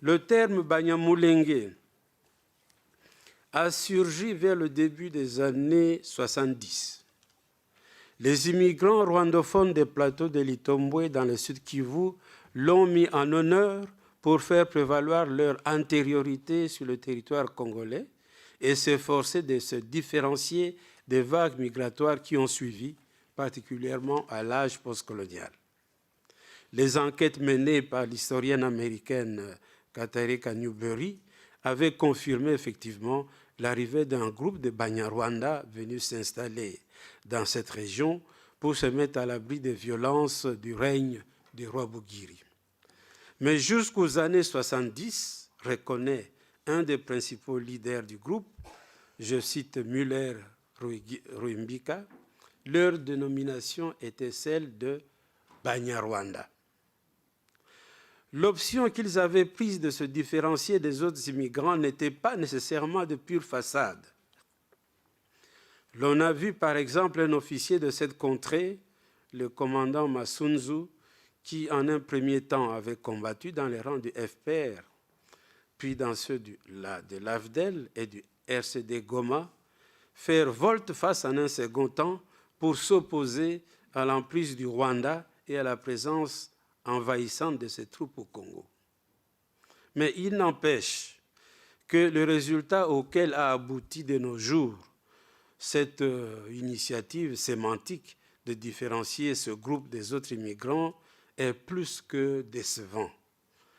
Le terme Banyamulenge a surgi vers le début des années 70. Les immigrants rwandophones des plateaux de l'Itombwe dans le sud Kivu l'ont mis en honneur pour faire prévaloir leur antériorité sur le territoire congolais et s'efforcer de se différencier des vagues migratoires qui ont suivi, particulièrement à l'âge postcolonial. Les enquêtes menées par l'historienne américaine Katarika Newberry avaient confirmé effectivement l'arrivée d'un groupe de Banyarwanda venus s'installer dans cette région pour se mettre à l'abri des violences du règne du roi Bugiri. Mais jusqu'aux années 70, reconnaît un des principaux leaders du groupe, je cite Muller Ruimbika, leur dénomination était celle de Banyarwanda. L'option qu'ils avaient prise de se différencier des autres immigrants n'était pas nécessairement de pure façade. L'on a vu par exemple un officier de cette contrée, le commandant Masunzu, qui en un premier temps avait combattu dans les rangs du FPR, puis dans ceux de l'AFDEL et du RCD Goma, faire volte-face en un second temps pour s'opposer à l'emprise du Rwanda et à la présence envahissante de ses troupes au Congo. Mais il n'empêche que le résultat auquel a abouti de nos jours cette initiative sémantique de différencier ce groupe des autres immigrants est plus que décevant.